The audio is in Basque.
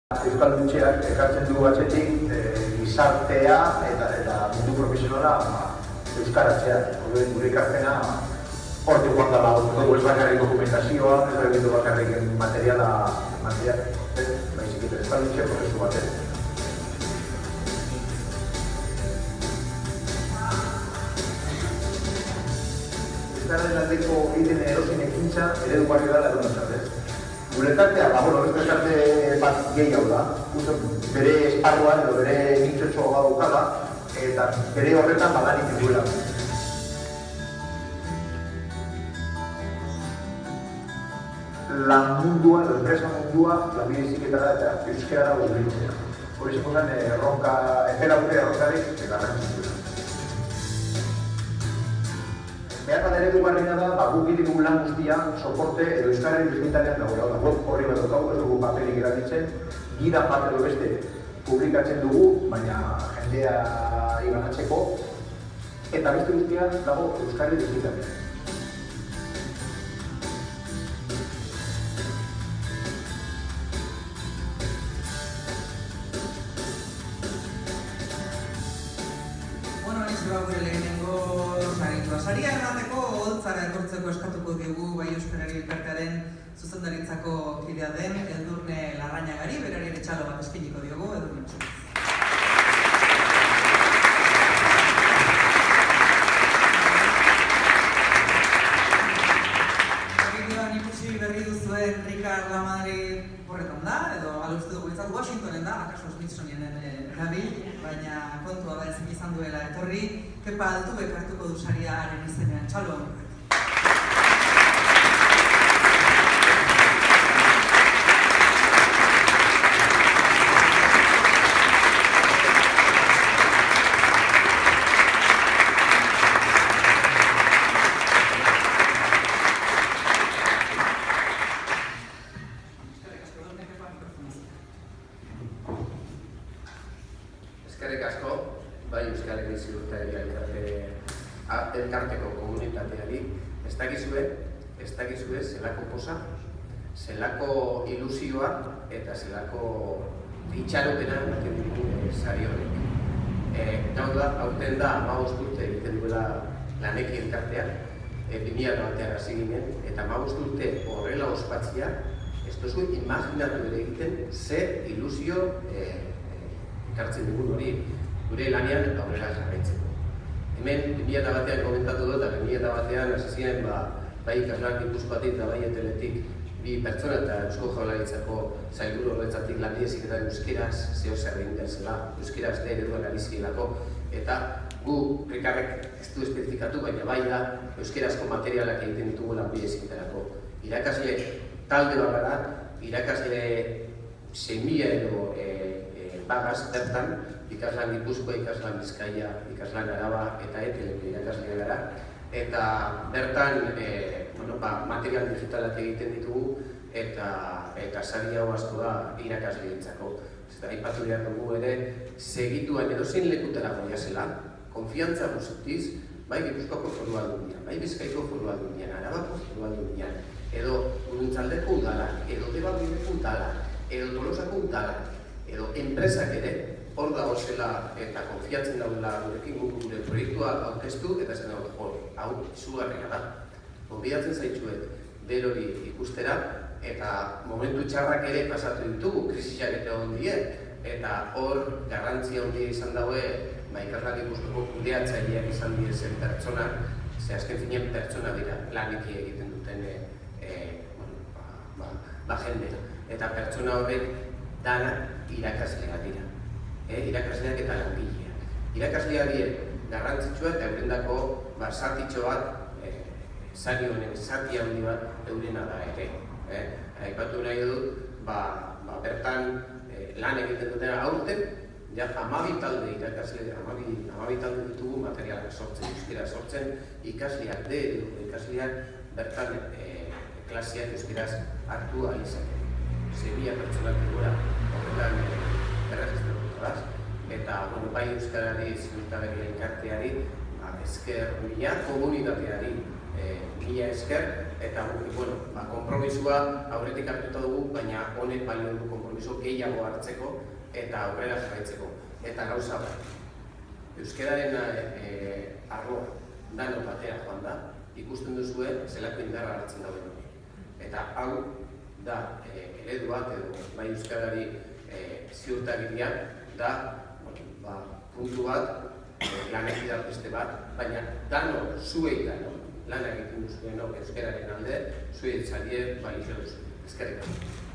Euskaldutxeak ekartzen du atzetik gizartea eta mundu profesionala euskaratzea. Gure ekarpena hortik joan dela, ez bakarrik dokumentazioa, ez bakarrik bakarrik materiala, baizik eta euskaldutxe prozesu bat. Euskararen aldeko egiten erosin ekintza eredugarri dela edonotzat. Gure tartea, beste tarte bat gehiago da, bere esparruan edo bere nintxotxo daukala, eta bere horretan badanik duela. Lan mundua edo enpresa mundua lanbide heziketara eta euskarara hurbiltzea. Hori zegoen erronka, epera gure erronkarik garrantzitsua. Behar bat eredugarriena da, guk egiten dugu lan guztia, soporte edo euskararen digitaldean dagoela. Web horri bat daukagu, ez dugu papelik erabiltzen, gida bat edo beste publikatzen dugu, baina jendea iganatzeko, eta beste guztia dago euskararen digitaldean. Saria emateko holtzara etortzeko eskatuko diogu bai Euskarari Elkartearen zuzendaritzako kidea den Edurne Larrañagari, berari ere txalo bat eskainiko diogu, Edurne. Horretan ikusi berri duzuen Ricard Lamadri horretan da, edo alustu dugu izan Washingtonen da, akaso Smithsonianen gabil, baina kontua da ezin izan duela etorri, Kepa Altubek hartuko du sariaren izenean, txalo. Eskerrik asko, bai Euskal Herri Ziurtagiria elkarteko komunitateari, ez dakizue zelako poza, zelako ilusioa eta zelako itxaropena ematen ditu sari horrek. Gau da, aurten da 15 urte egiten duela Laneki elkartean, 2000 batean hasi ginen, eta 15 urte horrela ospatzia, ez duzu imaginatu ere egiten ze ilusio ekartzen dugun hori gure lanean aurrera jarraitzeko. Hemen 2000 batean komentatu dut, eta 2000 batean hasi ziren bai ikasleak Gipuzkoatik eta bai Eteletik bi pertsona eta Eusko Jaurlaritzako sailburu horretzatik lanbide heziketan euskeraz zeo zer egin behar zela, euskeraz da ereduan ari zirelako, eta gu Rikarrek ez du especifikatu, baina bai da euskerazko materialak egiten ditugu lanbide heziketarako. Irakasle talde bat gara, irakasle 6.000 edo bagaz bertan, ikaslan Gipuzkoa, ikaslan Bizkaia, ikaslan Araba eta Eteleko irakaslea gara. Eta bertan material digitalak egiten ditugu eta sari hau asko da irakasleentzako. Eta aipatu behar dugu ere, segituan edozein lekutara goia zela, konfiantza guztiz, bai Gipuzkoako Foru Aldundian, bai Bizkaiko Foru Aldundian, Arabako Foru Aldundian, edo Gurutzaldeko udalak, edo Debagoibeko udalak, edo Tolosako udalak, edo enpresak ere, hor dago zela eta konfiatzen daudela gurekin gure proiektua aurkeztu eta zen hau izugarria da. Gonbidatzen zaitzuet berori ikustera eta momentu txarrak ere pasatu ditugu, krisiak eta ondie, eta hor garrantzia ondia izan daue ikaslan Gipuzkoako kudeatzaileak izan direzen pertsonak, ze azken finean pertsona dira laneki egiten duten jendea. Eta pertsona horrek dana irakasleak dira. Irakasleak eta langileak. Irakasleak dira garrantzitsua eta eurendako zatitxo bat, sari honen zati handi bat eurena da ere. Aipatu nahi dut, bertan lan egiten dutena aurten, 12 talde irakasle, 12 talde ditugu materialak sortzen, euskera sortzen, ikasleak ikasleak bertan klaseak euskeraz hartu ahal izateko. 6.000 pertsonak digura horretan erregistratuta. Eta bai Euskarari Ziurtagiria Elkarteari esker mila, komunitateari mila esker, eta konpromisua aurretik hartuta dugu, baina honek balio du konpromisua. konpromiso gehiago hartzeko eta aurrera jarraitzeko. Eta gauza bat, euskararen arloa dano batera joan da, ikusten duzue zelako indarra hartzen dagoen. Eta hau da eredu bat edo bai euskarari ziurtagiria da puntu bat, lanek da beste bat, baina dano zuei dano lan egiten duzuenok euskararen alde, zuei zalie balizio duzu. Eskerrik asko.